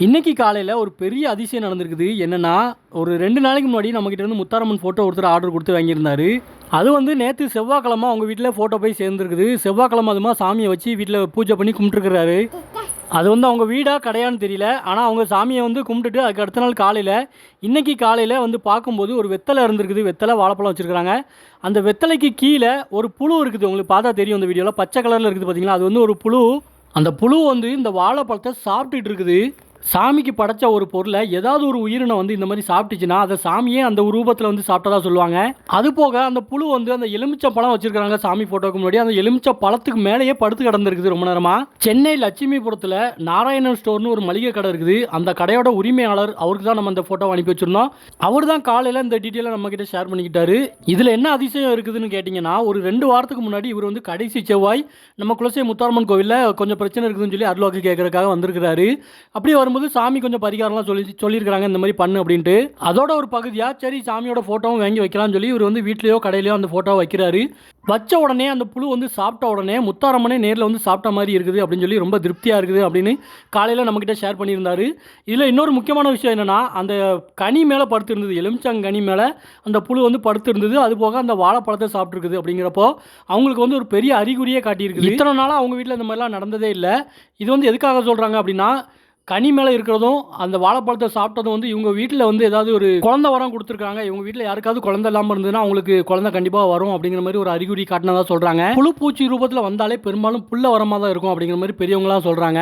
இன்னைக்கு காலையில் ஒரு பெரிய அதிசயம் நடந்திருக்குது. என்னன்னா, ஒரு 2 நாளைக்கு முன்னாடி நம்மகிட்ட இருந்து முத்தாரம்மன் ஃபோட்டோ ஒருத்தர் ஆர்டர் குடுத்து வாங்கியிருந்தாரு. அது வந்து நேத்து செவ்வாய்க்கிழமை அவங்க வீட்ல ஃபோட்டோ போய் சேர்ந்துருக்குது. செவ்வாய்க்கிழமை அதுமா சாமிய வச்சு வீட்ல பூஜை பண்ணி கும்பிட்டுருக்கிறாரு. அது வந்து அவங்க வீடா, கடையான்னு தெரியல. ஆனா அவங்க சாமிய வந்து கும்பிட்டுட்டு அதுக்கு அடுத்த நாள் காலையில, இன்னைக்கு காலையில வந்து பார்க்கும்போது ஒரு வெத்தல இருந்திருக்குது. வெத்தல, வாழைப்பழம் வச்சிருக்காங்க. அந்த வெத்தலைக்கு கீழ ஒரு புழு இருக்குது. உங்களுக்கு பார்த்தா தெரியும் இந்த வீடியோல. பச்சை கலர்ல இருக்குது பார்த்தீங்களா? அது வந்து ஒரு புழு. அந்த புழு வந்து இந்த வாழைப்பழத்த சாப்பிட்டுட்டு இருக்குது. சாமிக்கு படைச்ச ஒரு பொருளை ஏதாவது ஒரு உயிரினம் வந்து இந்த மாதிரி சாப்பிட்டுச்சுன்னா அதை சாமியே அந்த ரூபத்தில் வந்து சாப்பிட்டதா சொல்லுவாங்க. அது போக அந்த புழு வந்து அந்த எலுமிச்சை பழம் வச்சிருக்காங்க சாமி போட்டோக்கு முன்னாடி. அந்த எலுமிச்சை பழத்துக்கு மேலேயே படுத்து கிடந்திருக்குது ரொம்ப நேரமா. சென்னை லட்சுமிபுரத்தில் நாராயணன் ஸ்டோர்னு ஒரு மளிகை கடை இருக்குது. அந்த கடையோட உரிமையாளர் அவருக்கு தான் நம்ம இந்த போட்டோ அனுப்பி வச்சிருந்தோம். அவர் தான் காலையில் இந்த டீட்டெயிலை நம்ம கிட்ட ஷேர் பண்ணிக்கிட்டாரு. இதில் என்ன அதிசயம் இருக்குதுன்னு கேட்டிங்கன்னா, ஒரு 2 வாரத்துக்கு முன்னாடி இவர் வந்து கடைசி செவ்வாய் நம்ம குலசை முத்தாரம்மன் கோவிலில் கொஞ்சம் பிரச்சனை இருக்குதுன்னு சொல்லி அருள்வாக்கு கேட்கறதுக்காக வந்திருக்கிறாரு. அப்படி வரும்போது சாமி கொஞ்சம் பரிகாரம்லாம் சொல்லியிருக்காங்க இந்த மாதிரி பண்ணு அப்படின்ட்டு. அதோட ஒரு பகுதியா சரி சாமியோட போட்டோவும் வாங்கி வைக்கலாம்னு சொல்லி இவர் வந்து வீட்லயோ கடையிலயோ அந்த போட்டோ வைக்கிறாரு. வச்ச உடனே அந்த புழு வந்து சாப்பிட்ட உடனே முத்தாரம்மனே நேரில் வந்து சாப்பிட்ட மாதிரி இருக்குது அப்படின்னு சொல்லி ரொம்ப திருப்தியாக இருக்குது அப்படின்னு காலையில் நம்மக்கிட்ட ஷேர் பண்ணியிருந்தாரு. இதில் இன்னொரு முக்கியமான விஷயம் என்னென்னா, அந்த கனி மேலே படுத்திருந்தது, எலுமிச்சங்கனி மேலே அந்த புழு வந்து படுத்திருந்தது. அது போக அந்த வாழைப்பழத்தை சாப்பிட்ருக்குது. அப்படிங்கிறப்போ அவங்களுக்கு வந்து ஒரு பெரிய அறிகுறியே காட்டியிருக்குது. இத்தனை நாளாக அவங்க வீட்டில் இந்த மாதிரிலாம் நடந்ததே இல்லை. இது வந்து எதுக்காக சொல்கிறாங்க அப்படின்னா, கனி மேலே இருக்கிறதும் அந்த வாழைப்பழத்தை சாப்பிட்டதும் வந்து இவங்க வீட்டில் வந்து ஏதாவது ஒரு குழந்தை வரம் கொடுத்துருக்காங்க. இவங்க வீட்டில் யாருக்காவது குழந்தை இல்லாமல் இருந்ததுன்னா அவங்களுக்கு குழந்தை கண்டிப்பாக வரும் அப்படிங்கிற மாதிரி ஒரு அறிகுறி காட்டினதாக சொல்கிறாங்க. புழு பூச்சி ரூபத்தில் வந்தாலே பெரும்பாலும் புள்ள வரமாக தான் இருக்கும் அப்படிங்கிற மாதிரி பெரியவங்களாம் சொல்கிறாங்க.